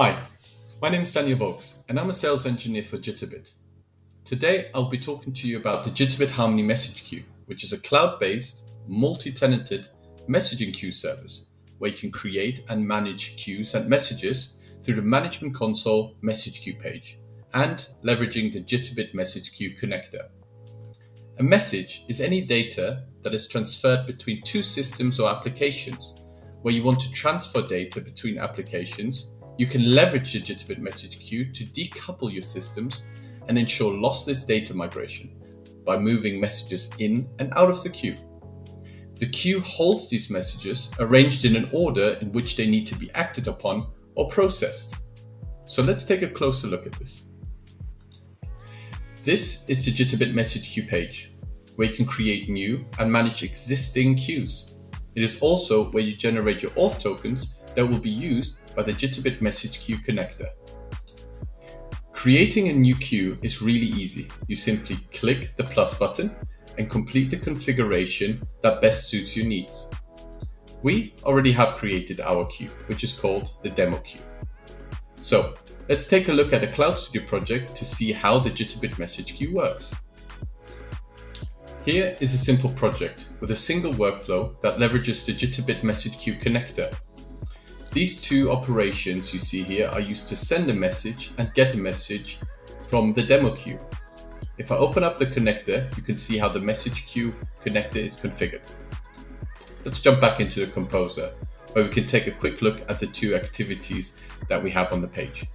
Hi, my name is Daniel Vokes and I'm a sales engineer for Jitterbit. Today I'll be talking to you about the Jitterbit Harmony Message Queue, which is a cloud-based, multi-tenanted messaging queue service where you can create and manage queues and messages through the Management Console message queue page and leveraging the Jitterbit Message Queue connector. A message is any data that is transferred between two systems or applications. Where you want to transfer data between applications, you can leverage the Jitterbit message queue to decouple your systems and ensure lossless data migration by moving messages in and out of the queue. The queue holds these messages arranged in an order in which they need to be acted upon or processed. So let's take a closer look at this. This is the Jitterbit message queue page, where you can create new and manage existing queues. It is also where you generate your auth tokens that will be used by the Jitterbit message queue connector. Creating a new queue is really easy. You simply click the plus button and complete the configuration that best suits your needs. We already have created our queue, which is called the demo queue. So let's take a look at a Cloud Studio project to see how the Jitterbit message queue works. Here is a simple project with a single workflow that leverages the Jitterbit message queue connector. These two operations you see here are used to send a message and get a message from the demo queue. If I open up the connector, you can see how the message queue connector is configured. Let's jump back into the composer, where we can take a quick look at the two activities that we have on the page.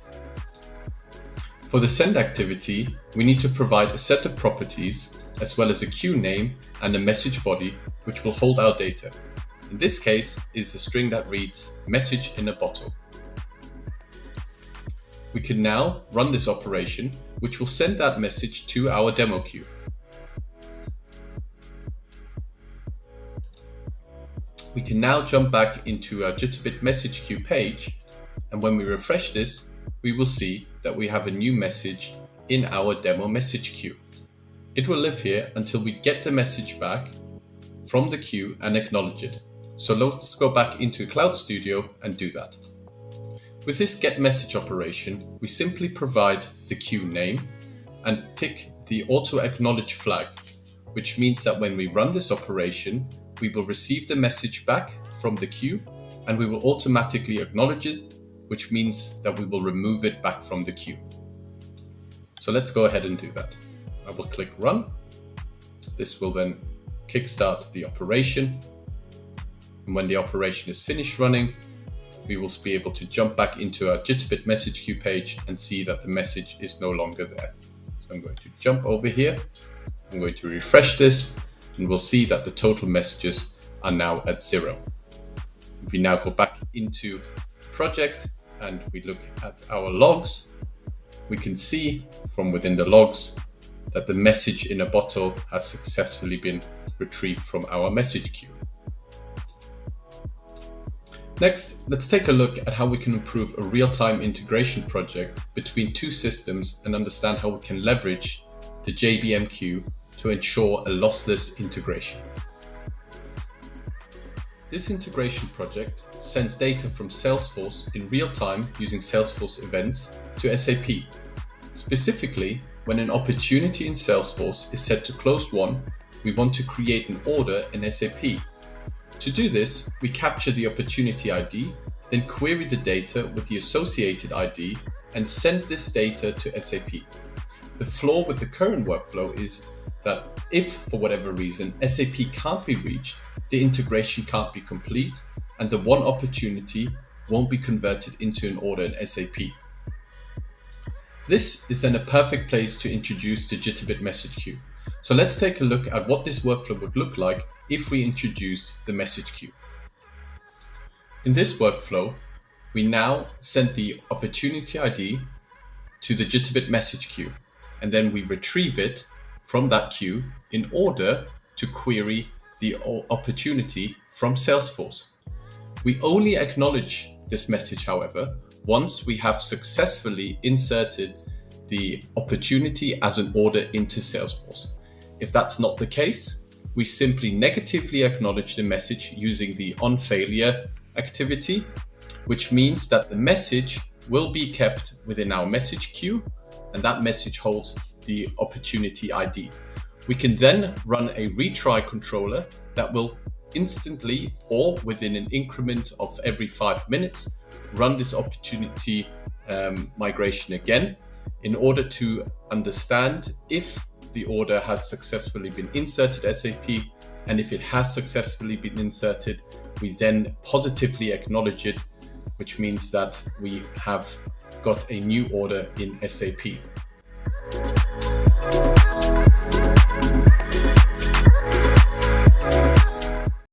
For the send activity, we need to provide a set of properties as well as a queue name and a message body which will hold our data. In this case is a string that reads message in a bottle. We can now run this operation which will send that message to our demo queue. We can now jump back into our Jitterbit message queue page, and when we refresh this, we will see that we have a new message in our demo message queue. It will live here until we get the message back from the queue and acknowledge it. So let's go back into Cloud Studio and do that. With this get message operation, we simply provide the queue name and tick the auto acknowledge flag, which means that when we run this operation, we will receive the message back from the queue and we will automatically acknowledge it, which means that we will remove it back from the queue. So let's go ahead and do that. I will click run. This will then kickstart the operation. And when the operation is finished running, we will be able to jump back into our Jitterbit message queue page and see that the message is no longer there. So I'm going to jump over here. I'm going to refresh this and we'll see that the total messages are now at 0. If we now go back into project and we look at our logs, we can see from within the logs that the message in a bottle has successfully been retrieved from our message queue. Next, let's take a look at how we can improve a real-time integration project between two systems and understand how we can leverage the JBM queue to ensure a lossless integration. This integration project sends data from Salesforce in real time using Salesforce events to SAP. Specifically, when an opportunity in Salesforce is set to closed won, we want to create an order in SAP. To do this, we capture the opportunity ID, then query the data with the associated ID and send this data to SAP. The flaw with the current workflow is that if, for whatever reason, SAP can't be reached, the integration can't be complete, and the one opportunity won't be converted into an order in SAP. This is then a perfect place to introduce the Jitterbit message queue. So let's take a look at what this workflow would look like if we introduced the message queue. In this workflow, we now send the opportunity ID to the Jitterbit message queue, and then we retrieve it from that queue in order to query the opportunity from Salesforce. We only acknowledge this message, however, once we have successfully inserted the opportunity as an order into Salesforce. If that's not the case, we simply negatively acknowledge the message using the onFailure activity, which means that the message will be kept within our message queue, and that message holds the opportunity ID. We can then run a retry controller that will instantly, or within an increment of every 5 minutes, run this opportunity migration again in order to understand if the order has successfully been inserted SAP, and if it has successfully been inserted, we then positively acknowledge it, which means that we have got a new order in SAP.